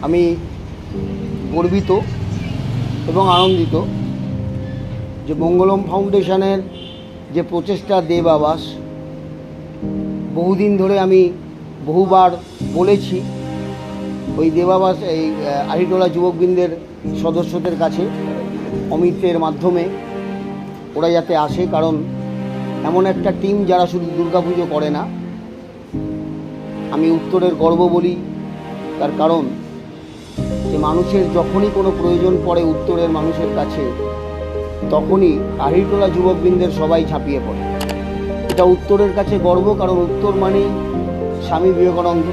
আমি গর্বিত এবং আনন্দিত যে মঙ্গলম ফাউন্ডেশনের যে প্রচেষ্টা দেব আবাস, বহুদিন ধরে আমি বহুবার বলেছি ওই দেব আবাস এই আহিটোলা যুবকবৃন্দের সদস্যদের কাছে অমিতের মাধ্যমে ওরা যাতে আসে, কারণ এমন একটা টিম যারা শুধু দুর্গাপুজো করে না। আমি উত্তরের গর্ব বলি, তার কারণ যে মানুষের যখনই কোনো প্রয়োজন পড়ে উত্তরের মানুষের কাছে, তখনই আহিটোলা যুবকবৃন্দের সবাই ঝাঁপিয়ে পড়ে। এটা উত্তরের কাছে গর্ব, কারণ উত্তর মানেই স্বামী বিবেকানন্দ।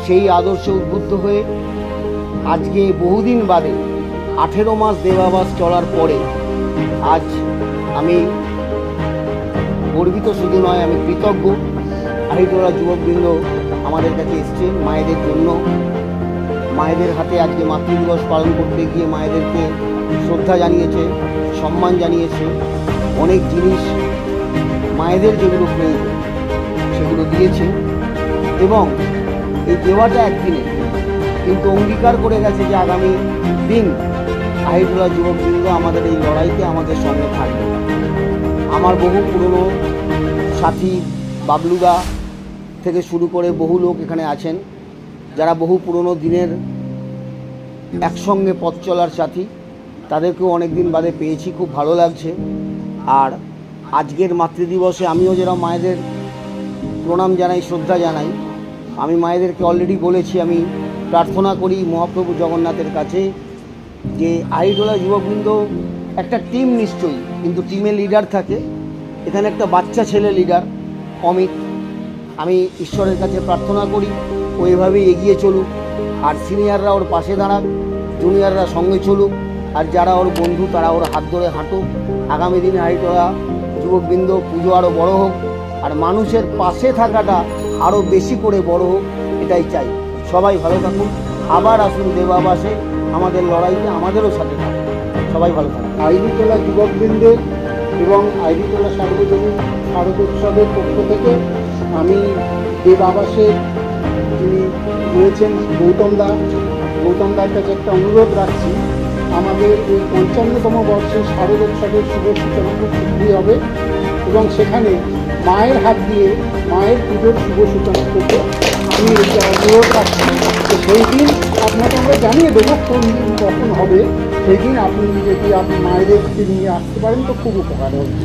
সেই আদর্শে উদ্বুদ্ধ হয়ে আজকে বহুদিন বাদে 18 মাস দেবাবাস চলার পরে আজ আমি গর্বিত শুধু নয়, আমি কৃতজ্ঞ। আহিটোলা যুবকবৃন্দ আমাদের কাছে এসছে মায়েদের জন্য। মায়েদের হাতে আজকে মাতৃদিবস পালন করতে গিয়ে মায়েদেরকে শ্রদ্ধা জানিয়েছে, সম্মান জানিয়েছে, অনেক জিনিস মায়েদের যেগুলো প্রয়োজন সেগুলো দিয়েছে। এবং এই দেওয়াটা একদিনে, কিন্তু অঙ্গীকার করে গেছে যে আগামী দিন আহিটোলা যুবকবৃন্দ আমাদের এই লড়াইতে আমাদের সঙ্গে থাকবে। আমার বহু পুরনো সাথী বাবলুদা থেকে শুরু করে বহু লোক এখানে আছেন যারা বহু পুরনো দিনের একসঙ্গে পথ চলার সাথী, তাদেরকেও অনেক দিন বাদে পেয়েছি, খুব ভালো লাগছে। আর আজকের মাতৃদিবসে আমিও যেরকম মায়েদের প্রণাম জানাই, শ্রদ্ধা জানাই, আমি মায়েদেরকে অলরেডি বলেছি আমি প্রার্থনা করি মহাপ্রভু জগন্নাথের কাছে যে আহিটোলা যুবকবৃন্দ একটা টিম নিশ্চয়ই, কিন্তু টিমের লিডার থাকে। এখানে একটা বাচ্চা ছেলে লিডার অমিত, আমি ঈশ্বরের কাছে প্রার্থনা করি ও এভাবেই এগিয়ে চলুক, আর সিনিয়ররা ওর পাশে দাঁড়াক, জুনিয়ররা সঙ্গে চলুক, আর যারা ওর বন্ধু তারা ওর হাত ধরে হাঁটুক। আগামী দিনে আহিটোলা যুবকবৃন্দ পুজো আরও বড় হোক, আর মানুষের পাশে থাকাটা আরও বেশি করে বড় হোক, এটাই চাই। সবাই ভালো থাকুন, আবার আসুন দেবাবাসে আমাদের লড়াইতে আমাদেরও সাথে থাকুন। সবাই ভালো থাকুন। আহিটোলা যুবকবৃন্দের এবং আহিটোলা সার্বজনীন শারদ উৎসবের পক্ষ থেকে আমি দেব আবাসের যিনি রয়েছেন গৌতম দার কাছে একটা অনুরোধ রাখছি। আমাদের এই 55তম বর্ষের শারদ উৎসবের শুভ সূচনা খুব শীঘ্রই হবে এবং সেখানে মায়ের হাত দিয়ে মায়ের পুজোর শুভ সূচনা করতে আমি এটা অনুরোধ রাখছি। তো সেই দিন আপনাকে আমরা জানিয়ে দেবো কোন দিন কখন হবে। সেই দিন আপনি যদি আপনি মায়েদেরকে নিয়ে আসতে পারেন তো খুব উপকার হবে।